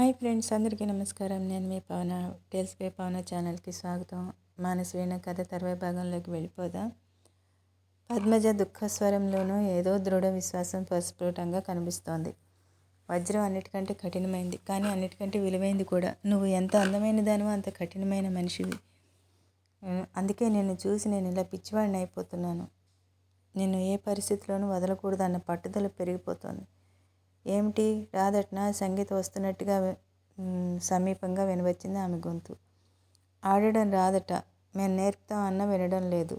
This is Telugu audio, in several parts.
హాయ్ ఫ్రెండ్స్, అందరికీ నమస్కారం. నేను మీ పవన. టేల్స్ బై పవన ఛానల్కి స్వాగతం. మానసవీణ కథ తర్వాయి భాగంలోకి వెళ్ళిపోదాం. పద్మజ దుఃఖస్వరంలోనూ ఏదో దృఢ విశ్వాసం ప్రస్ఫుటంగా కనిపిస్తోంది. వజ్రం అన్నిటికంటే కఠినమైంది, కానీ అన్నిటికంటే విలువైంది కూడా. నువ్వు ఎంత అందమైన దానివో అంత కఠినమైన మనిషివి. అందుకే నిన్ను చూసి నేను ఇలా పిచ్చివాడిని అయిపోతున్నాను. నిన్ను ఏ పరిస్థితిలోనూ వదలకూడదు అన్న పట్టుదల పెరిగిపోతోంది. ఏమిటి రాదట్నా? సంగీత వస్తున్నట్టుగా సమీపంగా వినవచ్చింది ఆమె గొంతు. ఆడడం రాదట, మేము నేర్పుతాం అన్నా వినడం లేదు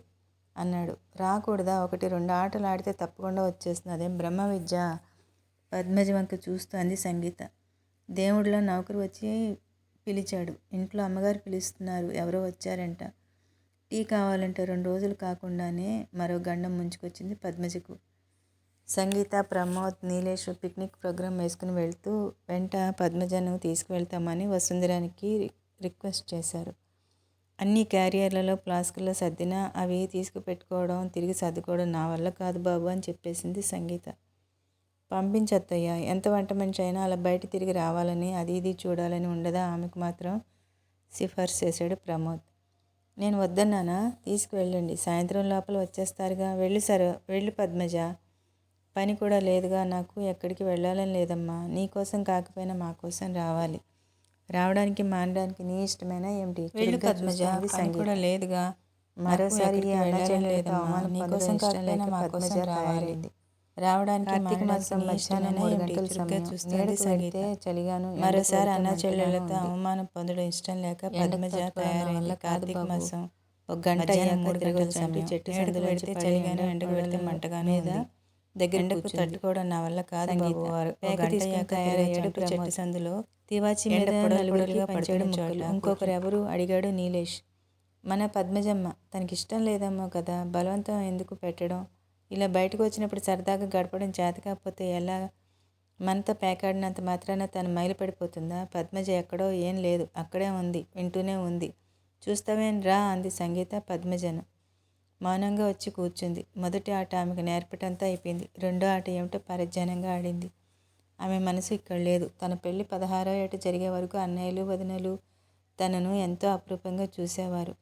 అన్నాడు. రాకూడదా? 1-2 ఆటలు ఆడితే తప్పకుండా వచ్చేస్తుంది. అదేం బ్రహ్మ విద్య? పద్మజ వంక చూస్తూ అంది సంగీత. దేవుడిలో నౌకరు వచ్చి పిలిచాడు. ఇంట్లో అమ్మగారు పిలుస్తున్నారు, ఎవరో వచ్చారంట. టీ కావాలంటే 2 రోజులు కాకుండానే మరో గండం ముంచుకొచ్చింది పద్మజకు. సంగీత, ప్రమోద్, నీలేష్ పిక్నిక్ ప్రోగ్రాం వేసుకుని వెళ్తూ వెంట పద్మజను తీసుకువెళ్తామని వసుంధరానికి రిక్వెస్ట్ చేశారు. అన్ని క్యారియర్లలో ఫ్లాస్కుల్లో సర్దినా అవి తీసుకుపెట్టుకోవడం, తిరిగి సర్దుకోవడం నా వల్ల కాదు బాబు అని చెప్పేసింది సంగీత. పంపించత్తయ్యా, ఎంత వంట మనిషి అయినా అలా బయట తిరిగి రావాలని, అది ఇది చూడాలని ఉండదా ఆమెకు మాత్రం? సిఫార్సు చేశాడు ప్రమోద్. నేను వద్దన్నానా? తీసుకువెళ్ళండి, సాయంత్రం లోపల వచ్చేస్తారుగా. వెళ్ళు పద్మజ. పని కూడా లేదుగా నాకు. ఎక్కడికి వెళ్ళాలని లేదమ్మా. నీకోసం కాకపోయినా మా కోసం రావాలి. రావడానికి మానడానికి నీ ఇష్టమేనా ఏమిటి? వెళ్ళు పద్మజ, పని కూడా లేదుగా. మరోసారి నీకోసం కాకపోయినా మా కోసం రావాలి. రావడానికి కార్తీక మాసం మధ్యాహ్నం 3 గంటల సమయం. చూస్తే చలిగాను. మరోసారి అన్నా చెల్లెళ్ళతో అవమానం పొందడం ఇష్టం లేక పద్మజ తయారైంది. కార్తీక మాసం 1 గంట 3 గంటల సమయం. చెట్టు సందులో పెడితే చలిగాను, ఎండకు పెడితే మంటగాను ఉంది. దగ్గరకు తట్టుకోవడం నా వల్ల కాదు బాబు. తయారయ్యాడు చెట్టు సందులో. తివాచి మీద నలుగురిగా పడిపోయిన చోట ఇంకొకరు ఎవరు అడిగాడు నీలేష్. మన పద్మజమ్మ. తనకిష్టం లేదమ్మో కదా, బలవంతం ఎందుకు పెట్టడం? ఇలా బయటకు వచ్చినప్పుడు సరదాగా గడపడం చేత కాకపోతే ఎలా? మనతో పేకాడినంత మాత్రాన తను మైలు పడిపోతుందా? పద్మజ ఎక్కడో ఏం లేదు, అక్కడే ఉంది, వింటూనే ఉంది. చూస్తావేం రా అంది సంగీత పద్మజను. మౌనంగా వచ్చి కూర్చుంది. మొదటి ఆట ఆమెకు నేర్పటంతా అయిపోయింది. రెండో ఆట ఏమిటో పరధ్యానంగా ఆడింది. ఆమె మనసు ఇక్కడ లేదు. తన పెళ్లి 16వ ఏట జరిగే వరకు అన్నయ్యలు, వదినలు తనను ఎంతో అపురూపంగా చూసేవారు.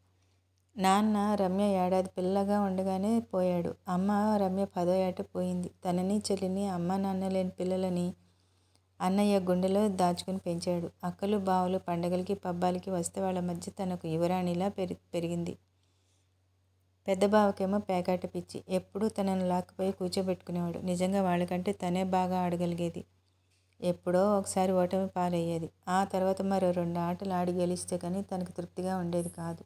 నాన్న రమ్య ఏడాది పిల్లగా ఉండగానే పోయాడు. అమ్మ రమ్య 10వ ఏట పోయింది. తనని, చెల్లిని, అమ్మ నాన్న లేని పిల్లలని అన్నయ్య గుండెలో దాచుకుని పెంచాడు. అక్కలు, బావలు పండగలకి, పబ్బాలకి వస్తే వాళ్ళ మధ్య తనకు యువరాణిలా పెరిగింది. పెద్ద బావకేమో పేకాట పిచ్చి. ఎప్పుడూ తనను లాక్కుపోయి కూర్చోబెట్టుకునేవాడు. నిజంగా వాళ్ళకంటే తనే బాగా ఆడగలిగేది. ఎప్పుడో ఒకసారి ఓటమి పాలయ్యేది. ఆ తర్వాత మరో 2 ఆటలు ఆడి గెలిస్తే కానీ తనకు తృప్తిగా ఉండేది కాదు.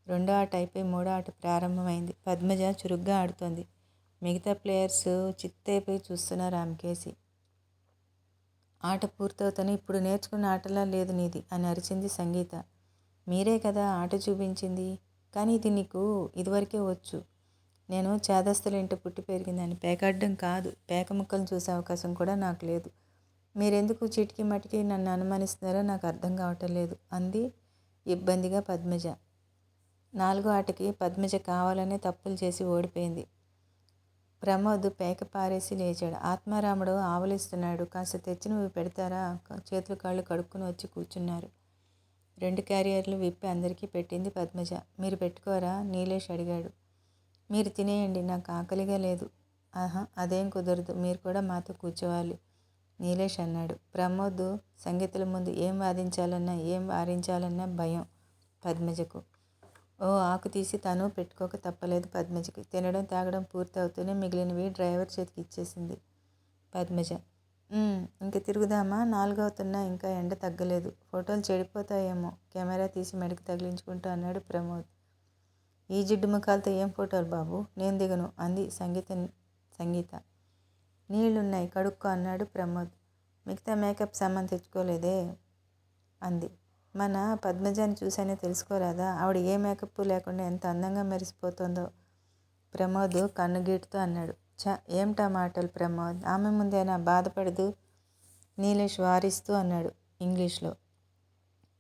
రెండో ఆట అయిపోయి మూడో ఆట ప్రారంభమైంది. పద్మజ చురుగ్గా ఆడుతోంది. మిగతా ప్లేయర్స్ చిత్తైపోయి చూస్తున్నారు ఆమె కేసి. ఆట పూర్తవుతాను. ఇప్పుడు నేర్చుకున్న ఆటలా లేదు నీది అని అరిచింది సంగీత. మీరే కదా ఆట చూపించింది. కానీ ఇది నీకు ఇదివరకే వచ్చు. నేను చేదస్తుల ఇంట పుట్టి పెరిగిందని. పేకాడడం కాదు, పేక ముక్కలు చూసే అవకాశం కూడా నాకు లేదు. మీరెందుకు చిటికి మటికి నన్ను అనుమానిస్తున్నారో నాకు అర్థం కావటం లేదు అంది ఇబ్బందిగా పద్మజ. 4వ ఆటకి పద్మజ కావాలనే తప్పులు చేసి ఓడిపోయింది. ప్రమోద్ పేక పారేసి లేచాడు. ఆత్మారాముడు ఆవలిస్తున్నాడు. కాస్త తెచ్చి నువ్వు పెడతారా? చేతులు కాళ్ళు కడుక్కుని వచ్చి కూర్చున్నారు. 2 క్యారియర్లు విప్పి అందరికీ పెట్టింది పద్మజ. మీరు పెట్టుకోరా? నీలేష్ అడిగాడు. మీరు తినేయండి, నాకు ఆకలిగా లేదు. ఆహా, అదేం కుదరదు, మీరు కూడా మాతో కూర్చోవాలి నీలేష్ అన్నాడు. ప్రమోద్ సంగీతల ముందు ఏం వాదించాలన్నా, ఏం వారించాలన్నా భయం పద్మజకు. ఓ ఆకు తీసి తను పెట్టుకోక తప్పలేదు పద్మజకి. తినడం తాగడం పూర్తి అవుతూనే మిగిలినవి డ్రైవర్ చేతికి ఇచ్చేసింది పద్మజ. ఇంక తిరుగుదామా? 4 అవుతున్నా ఇంకా ఎండ తగ్గలేదు. ఫోటోలు చెడిపోతాయేమో, కెమెరా తీసి మెడకు తగిలించుకుంటూ అన్నాడు ప్రమోద్. ఈ జిడ్డు ముఖాలతో ఏం ఫోటోలు బాబు, నేను దిగను అంది సంగీత. నీళ్లున్నాయి, కడుక్కో అన్నాడు ప్రమోద్. మిగతా మేకప్ సామాన్ తెచ్చుకోలేదే అంది. మన పద్మజాని చూసానే తెలుసుకోరాదా? ఆవిడ ఏ మేకప్ లేకుండా ఎంత అందంగా మెరిసిపోతుందో ప్రమోద్ కన్నుగీటుతో అన్నాడు. ఏమిటా మాటలు ప్రమోద్? ఆమె ముందేనా బాధపడదు నీలేష్ వారిస్తూ అన్నాడు ఇంగ్లీష్లో.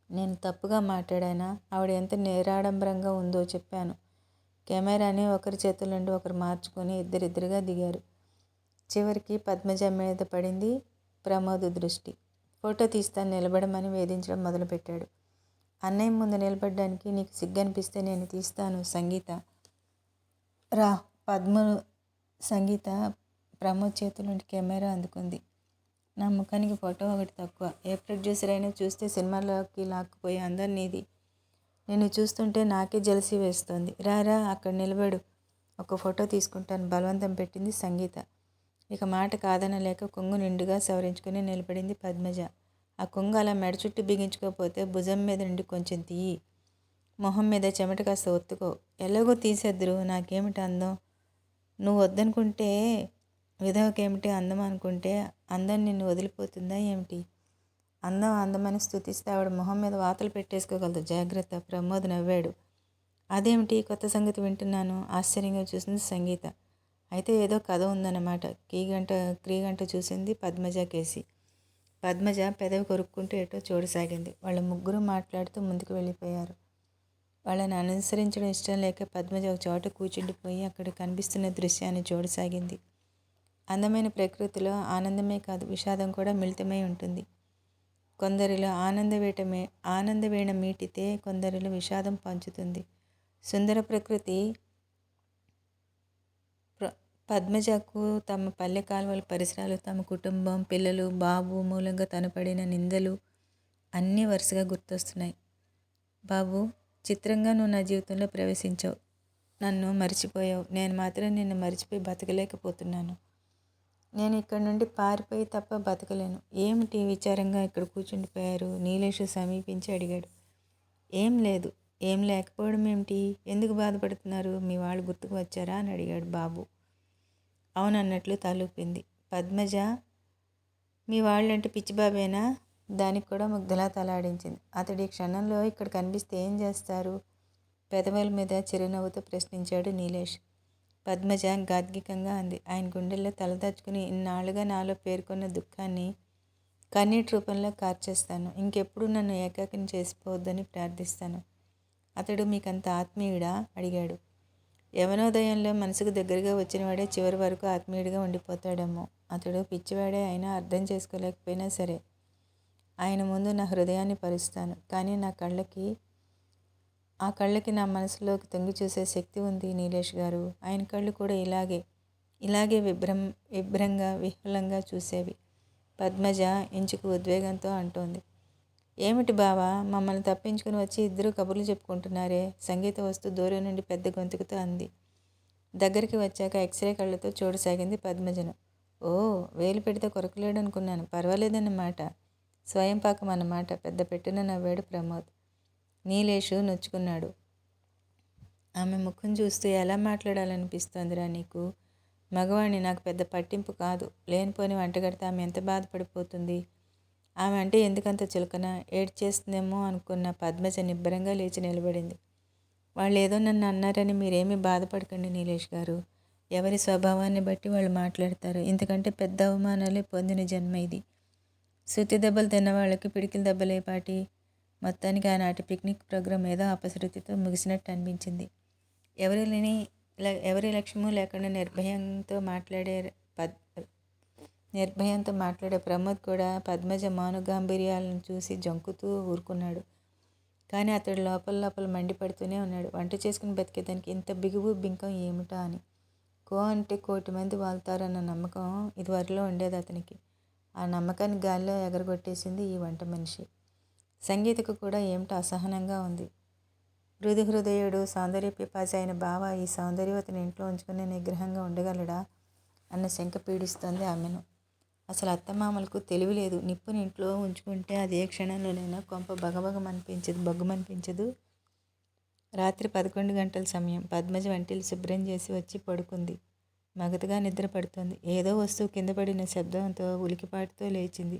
నేను తప్పుగా మాట్లాడానా? ఆవిడ ఎంత నిరాడంబరంగా ఉందో చెప్పాను. కెమెరాని ఒకరి చేతుల నుండి ఒకరు మార్చుకొని ఇద్దరిద్దరుగా దిగారు. చివరికి పద్మజ మీద పడింది ప్రమోద్ దృష్టి. ఫోటో తీస్తాను నిలబడమని వేధించడం మొదలుపెట్టాడు. అన్నయ్య ముందు నిలబడడానికి నీకు సిగ్గనిపిస్తే నేను తీస్తాను సంగీత రా. సంగీత ప్రమోద్ చేతుల నుండి కెమెరా అందుకుంది. నా ముఖానికి ఫోటో ఒకటి తక్కువ. ఏ ప్రొడ్యూసర్ అయినా చూస్తే సినిమాలోకి లాక్కుపోయే అందం నీది. నిన్ను చూస్తుంటే నాకే జలసి వేస్తోంది. రా అక్కడ నిలబడు, ఒక ఫోటో తీసుకుంటాను బలవంతం పెట్టింది సంగీత. ఇక మాట కాదనలేక కొంగు నిండుగా సవరించుకుని నిలబడింది పద్మజ. ఆ కొంగు అలా మెడ చుట్టూ బిగించుకోపోతే భుజం మీద నుండి కొంచెం తీయి. మొహం మీద చెమట కాస్త ఒత్తుకో. ఎలాగో తీసేద్దరు, నాకేమిటి అందం? నువ్వు వద్దనుకుంటే విధవకేమిటి అందం అనుకుంటే అందం నిన్ను వదిలిపోతుందా ఏమిటి? అందమని స్తుతిస్తే ఆవిడ మొహం మీద వాతలు పెట్టేసుకోగలదు, జాగ్రత్త. ప్రమోద్ నవ్వాడు. అదేమిటి కొత్త సంగతి వింటున్నాను? ఆశ్చర్యంగా చూసింది సంగీత. అయితే ఏదో కథ ఉందన్నమాట. క్రీగంట చూసింది పద్మజ కేసి. పద్మజ పెదవి కొరుక్కుంటూ ఎటో చూడసాగింది. వాళ్ళ ముగ్గురు మాట్లాడుతూ ముందుకు వెళ్ళిపోయారు. వాళ్ళని అనుసరించడం ఇష్టం లేక పద్మజ ఒక చోట కూర్చుండిపోయి అక్కడ కనిపిస్తున్న దృశ్యాన్ని చూడసాగింది. అందమైన ప్రకృతిలో ఆనందమే కాదు, విషాదం కూడా మిళితమై ఉంటుంది. కొందరిలో ఆనందవీణ మీటితే కొందరిలో విషాదం పంచుతుంది. సుందర ప్రకృతి పద్మజకు తమ పల్లె కాలువల పరిసరాలు, తమ కుటుంబం, పిల్లలు, బాబు మూలంగా తను పడిన నిందలు అన్నీ వరుసగా గుర్తొస్తున్నాయి. బాబు, చిత్రంగా నువ్వు నా జీవితంలో ప్రవేశించావు, నన్ను మర్చిపోయావు. నేను మాత్రం నిన్ను మర్చిపోయి బతకలేకపోతున్నాను. నేను ఇక్కడి నుండి పారిపోయి తప్ప బతకలేను. ఏమిటి విచారంగా ఇక్కడ కూర్చుండిపోయారు? నీలేషు సమీపించి అడిగాడు. ఏం లేదు. ఏం లేకపోవడం ఏమిటి? ఎందుకు బాధపడుతున్నారు? మీ వాళ్ళు గుర్తుకు వచ్చారా అని అడిగాడు బాబు. అవునన్నట్లు తలూపింది పద్మజ. మీ వాళ్ళంటే పిచ్చిబాబేనా? దానికి కూడా ముగ్ధలా తలాడించింది. అతడి క్షణంలో ఇక్కడ కనిపిస్తే ఏం చేస్తారు? పెదవుల మీద చిరునవ్వుతో ప్రశ్నించాడు నీలేష్. పద్మజ గాద్గికంగా అంది. ఆయన గుండెల్లో తలదాచుకుని ఇన్నాళ్లుగా నాలో పేర్కొన్న దుఃఖాన్ని కన్నీటి రూపంలో కార్చేస్తాను. ఇంకెప్పుడు నన్ను ఏకాకిని చేసిపోవద్దని ప్రార్థిస్తాను. అతడు మీకంత ఆత్మీయుడా? అడిగాడు. యవనోదయంలో మనసుకు దగ్గరగా వచ్చినవాడే చివరి వరకు ఆత్మీయుడిగా ఉండిపోతాడేమో. అతడు పిచ్చివాడే అయినా అర్థం చేసుకోలేకపోయినా సరే ఆయన ముందు నా హృదయాన్ని పరుస్తాను. కానీ ఆ కళ్ళకి నా మనసులోకి తొంగి చూసే శక్తి ఉంది నీలేష్ గారు. ఆయన కళ్ళు కూడా ఇలాగే విభ్రంగా విహ్వలంగా చూసేవి. పద్మజ ఇంచుకు ఉద్వేగంతో అంటోంది. ఏమిటి బావా, మమ్మల్ని తప్పించుకుని వచ్చి ఇద్దరు కబుర్లు చెప్పుకుంటున్నారే? సంగీత వస్తూ దూరం నుండి పెద్ద గొంతుకుతో అంది. దగ్గరికి వచ్చాక ఎక్స్రే కళ్ళతో చూడసాగింది పద్మజను. ఓ, వేలు పెడితే కొరకలేడు అనుకున్నాను. పర్వాలేదన్నమాట. స్వయం పాకం అన్నమాట. పెద్ద పెట్టున నవ్వాడు ప్రమోద్. నీలేషు నొచ్చుకున్నాడు. ఆమె ముఖం చూస్తూ ఎలా మాట్లాడాలనిపిస్తోందిరా నీకు? మగవాణ్ణి, నాకు పెద్ద పట్టింపు కాదు. లేనిపోని వంటగడితే ఆమె ఎంత బాధపడిపోతుంది? ఆమె అంటే ఎందుకంత చులకన? ఏడ్చేస్తుందేమో అనుకున్న పద్మజ నిబ్బరంగా లేచి నిలబడింది. వాళ్ళు ఏదో నన్ను అన్నారని మీరేమీ బాధపడకండి నీలేష్ గారు. ఎవరి స్వభావాన్ని బట్టి వాళ్ళు మాట్లాడతారు. ఇంతకంటే పెద్ద అవమానాలే పొందిన జన్మ ఇది. శృతి దెబ్బలు తిన్న వాళ్ళకి పిడికిల దెబ్బలేపాటి? మొత్తానికి ఆనాటి పిక్నిక్ ప్రోగ్రాం ఏదో అపశృతితో ముగిసినట్టు అనిపించింది. ఎవరి లక్ష్యమూ లేకుండా నిర్భయంతో మాట్లాడే ప్రమోద్ కూడా పద్మజ మౌనగాంభీర్యాలను చూసి జంకుతూ ఊరుకున్నాడు. కానీ అతడు లోపల మండిపడుతూనే ఉన్నాడు. వంట చేసుకుని బతికేదానికి ఇంత బిగువు బింకం ఏమిటా అని. కో అంటే 1,000,000 మంది వాళ్తారన్న నమ్మకం ఇదివరలో ఉండేది అతనికి. ఆ నమ్మకాన్ని గాలిలో ఎగరగొట్టేసింది ఈ వంట మనిషి. సంగీతకు కూడా ఏమిటో అసహనంగా ఉంది. మృదు హృదయుడు, సౌందర్య పిపాసి అయిన బావ ఈ సౌందర్యవతిని ఇంట్లో ఉంచుకుని నిగ్రహంగా ఉండగలడా అన్న శంక పీడిస్తోంది ఆమెను. అసలు అత్తమామలకు తెలివి లేదు. నిప్పుని ఇంట్లో ఉంచుకుంటే అది ఏ క్షణంలోనైనా కొంప బగ్గుమనిపించదు. రాత్రి 11 గంటల సమయం. పద్మజ వంటిల్లు శుభ్రం చేసి వచ్చి పడుకుంది. మగతగా నిద్ర పడుతోంది. ఏదో వస్తువు కింద పడిన శబ్దంతో ఉలికిపాటుతో లేచింది.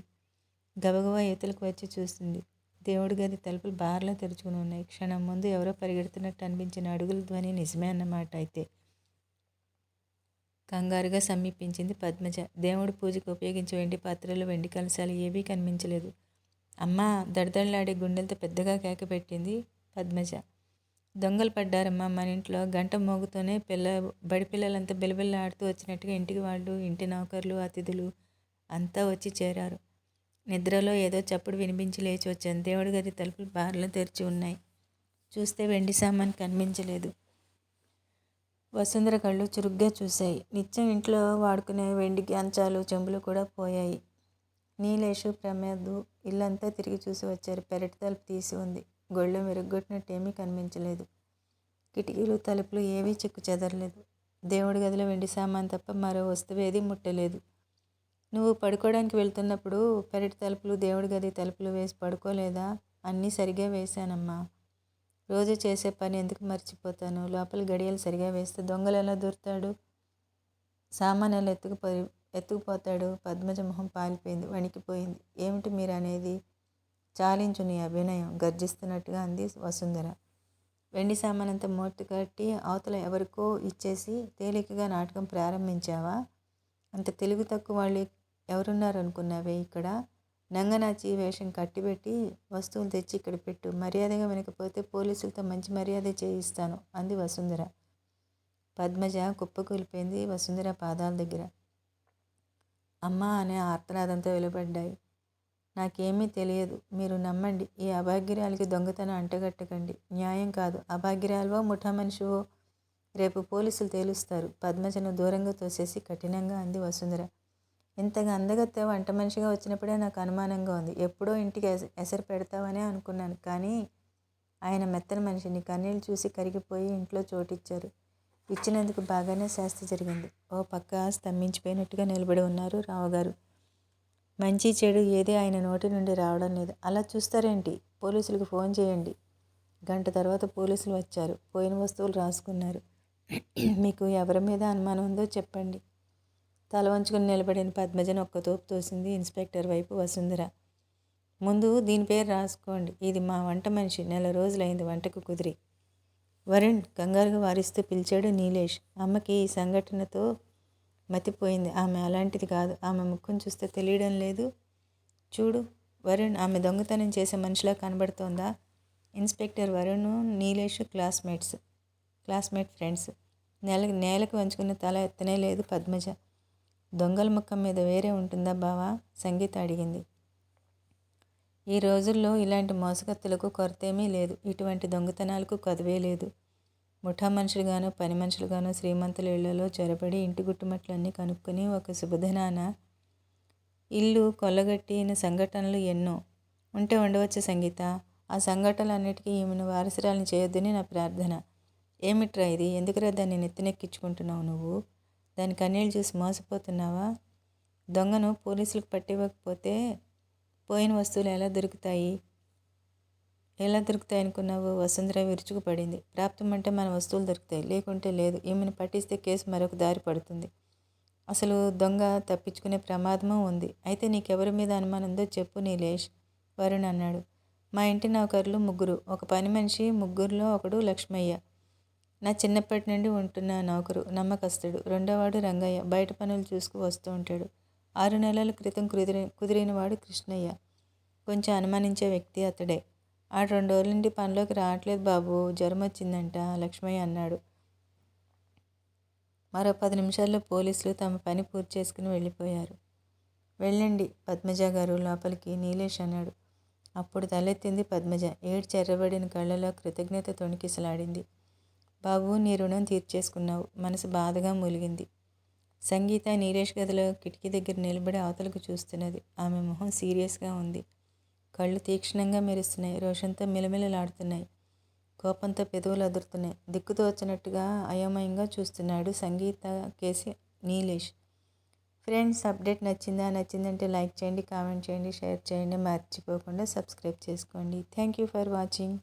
గబగబా యువతలకు వచ్చి చూస్తుంది. దేవుడి గది తలుపులు బార్లా తెరుచుకుని ఉన్నాయి. క్షణం ముందు ఎవరో పరిగెడుతున్నట్టు అనిపించిన అడుగుల ధ్వని నిజమే అన్నమాట. అయితే కంగారుగా సమీపించింది పద్మజ. దేవుడి పూజకు ఉపయోగించే వెండి పాత్రలు, వెండి కలశాలు ఏవీ కనిపించలేదు. అమ్మా, దడదడలాడే గుండెలతో పెద్దగా కేక పెట్టింది పద్మజ. దొంగలు పడ్డారమ్మా మన ఇంట్లో. గంట మోగుతూనే బడి పిల్లలంతా బిలబిల్లాడుతూ వచ్చినట్టుగా ఇంటికి వాళ్ళు, ఇంటి నౌకర్లు, అతిథులు అంతా వచ్చి చేరారు. నిద్రలో ఏదో చప్పుడు వినిపించి లేచి వచ్చాను. దేవుడి గది తలుపులు బార్లు తెరిచి ఉన్నాయి. చూస్తే వెండి సామాన్ కనిపించలేదు. వసుంధర కళ్ళు చురుగ్గా చూశాయి. నిత్యం ఇంట్లో వాడుకునే వెండి కంచాలు, చెంబులు కూడా పోయాయి. నీలేషు, ప్రమోద్ ఇల్లంతా తిరిగి చూసి వచ్చారు. పెరటి తలుపు తీసి ఉంది. గొళ్ళెం విరగ్గొట్టినట్టేమీ కనిపించలేదు. కిటికీలు, తలుపులు ఏవీ చెక్కు చెదరలేదు. దేవుడి గదిలో వెండి సామాన్ తప్ప మరో వస్తువేదీ ముట్టలేదు. నువ్వు పడుకోవడానికి వెళ్తున్నప్పుడు పెరటి తలుపులు, దేవుడి గది తలుపులు వేసి పడుకోలేదా? అన్నీ సరిగా వేశానమ్మా. రోజు చేసే పని ఎందుకు మర్చిపోతాను? లోపల గడియలు సరిగా వేస్తే దొంగలు ఎలా దూరుతాడు? సామాన్ ఎలా ఎత్తుకుపోతాడు? పద్మజ మొహం పాలిపోయింది, వణికిపోయింది. ఏమిటి మీరు అనేది? చాలించు నీ అభినయం, గర్జిస్తున్నట్టుగా అంది వసుంధర. వెండి సామానంతా మూట కట్టి అవతల ఎవరికో ఇచ్చేసి తేలికగా నాటకం ప్రారంభించావా? అంత తెలుగు తక్కువ వాళ్ళు ఎవరున్నారనుకున్నావే ఇక్కడ? నంగనాచి వేషం కట్టిపెట్టి వస్తువులు తెచ్చి ఇక్కడ పెట్టు. మర్యాదగా వినకపోతే పోలీసులతో మంచి మర్యాద చేయిస్తాను అంది వసుంధర. పద్మజ కుప్పకూలిపోయింది వసుంధర పాదాల దగ్గర. అమ్మా అనే ఆర్తనాదంతో వెలువడ్డాయి. నాకేమీ తెలియదు, మీరు నమ్మండి. ఈ అభాగ్యురాలికి దొంగతనం అంటగట్టకండి. న్యాయం కాదు. అభాగ్యురాలువో ముఠా మనిషివో రేపు పోలీసులు తేలుస్తారు. పద్మజను దూరంగా తోసేసి కఠినంగా అంది వసుంధర. ఇంతగా అందగత్తె వంట మనిషిగా వచ్చినప్పుడే నాకు అనుమానంగా ఉంది. ఎప్పుడో ఇంటికి ఎసరు పెడతావనే అనుకున్నాను. కానీ ఆయన మెత్తని మనిషిని కన్నీళ్ళు చూసి కరిగిపోయి ఇంట్లో చోటిచ్చారు. ఇచ్చినందుకు బాగానే శాస్తి జరిగింది. ఓ పక్క స్తంభించిపోయినట్టుగా నిలబడి ఉన్నారు రావుగారు. మంచి చెడు ఏది ఆయన నోటి నుండి రావడం లేదు. అలా చూస్తారేంటి? పోలీసులకు ఫోన్ చేయండి. గంట తర్వాత పోలీసులు వచ్చారు. పోయిన వస్తువులు రాసుకున్నారు. మీకు ఎవరి మీద అనుమానం ఉందో చెప్పండి. తల వంచుకుని నిలబడిన పద్మజను ఒక్క తోపు తోసింది ఇన్స్పెక్టర్ వైపు వసుంధర. ముందు దీని పేరు రాసుకోండి. ఇది మా వంట మనిషి. నెల రోజులైంది వంటకు కుదిరి. వరుణ్ కంగారుగా వారిస్తూ పిలిచాడు నీలేష్. అమ్మకి ఈ సంఘటనతో మతిపోయింది. ఆమె అలాంటిది కాదు. ఆమె ముఖం చూస్తే తెలియడం లేదు. చూడు వరుణ్, ఆమె దొంగతనం చేసే మనిషిలా కనబడుతోందా? Inspector Varun, Nilesh classmate friends. నేలకు వంచుకున్న తల ఎత్తనే లేదు పద్మజ. దొంగల ముఖం మీద వేరే ఉంటుందా బావా? సంగీత అడిగింది. ఈ రోజుల్లో ఇలాంటి మోసగత్తులకు కొరతేమీ లేదు. ఇటువంటి దొంగతనాలకు కొదవే లేదు. ముఠా మనుషులుగానో పని మనుషులుగానో శ్రీమంతుల ఇళ్లలో చొరబడి ఇంటి గుట్టుమట్లన్నీ కనుక్కొని ఒక శుభదినాన ఇల్లు కొల్లగట్టిన సంఘటనలు ఎన్నో ఉంటే ఉండవచ్చు సంగీత. ఆ సంఘటనలన్నిటికీ ఈమెను వారసురాలిని చేయొద్దని నా ప్రార్థన. ఏమిట్రా ఇది? ఎందుకురా దాన్ని నెత్తినెక్కించుకుంటున్నావు నువ్వు? దాని కన్నీళ్ళు చూసి మోసపోతున్నావా? దొంగను పోలీసులకు పట్టివ్వకపోతే పోయిన వస్తువులు ఎలా దొరుకుతాయి అనుకున్నావు? వసుంధర విరుచుకుపడింది. ప్రాప్తం అంటే మన వస్తువులు దొరుకుతాయి, లేకుంటే లేదు. ఈమెను పట్టిస్తే కేసు మరొక దారి పడుతుంది. అసలు దొంగ తప్పించుకునే ప్రమాదమూ ఉంది. అయితే నీకెవరి మీద అనుమానం ఉందో చెప్పు నీలేష్, వరుణ్ అన్నాడు. మా ఇంటి నౌకర్లు 3. ఒక పని మనిషి. 3లో ఒకడు లక్ష్మయ్య, నా చిన్నప్పటి నుండి ఉంటున్న నౌకరు, నమ్మకస్తుడు. 2వవాడు రంగయ్య, బయట పనులు చూసుకు వస్తూ ఉంటాడు. 6 నెలల క్రితం కుదిరినవాడు కృష్ణయ్య, కొంచెం అనుమానించే వ్యక్తి అతడే. ఆడు 2 రోజుల నుండి పనిలోకి రావట్లేదు బాబు, జ్వరం వచ్చిందంట లక్ష్మయ్య అన్నాడు. మరో 10 నిమిషాల్లో పోలీసులు తమ పని పూర్తి చేసుకుని వెళ్ళిపోయారు. వెళ్ళండి పద్మజ గారు లోపలికి, నీలేష్ అన్నాడు. అప్పుడు తలెత్తింది పద్మజ. చెర్రబడిన కళ్ళలో కృతజ్ఞత తొణికిసలాడింది. బాబు, నీ రుణం తీర్చేసుకున్నావు. మనసు బాధగా మూలిగింది. సంగీత నీలేష్ గదిలో కిటికీ దగ్గర నిలబడి అవతలకు చూస్తున్నది. ఆమె మొహం సీరియస్గా ఉంది. కళ్ళు తీక్షణంగా మెరుస్తున్నాయి, రోషంతో మిలమిలలాడుతున్నాయి. కోపంతో పెదవులు అదురుతున్నాయి. దిక్కుతోచనట్టుగా అయోమయంగా చూస్తున్నాడు సంగీత కేసి నీలేష్. ఫ్రెండ్స్, అప్డేట్ నచ్చిందంటే లైక్ చేయండి, కామెంట్ చేయండి, షేర్ చేయండి. మర్చిపోకుండా సబ్స్క్రైబ్ చేసుకోండి. Thank you for watching.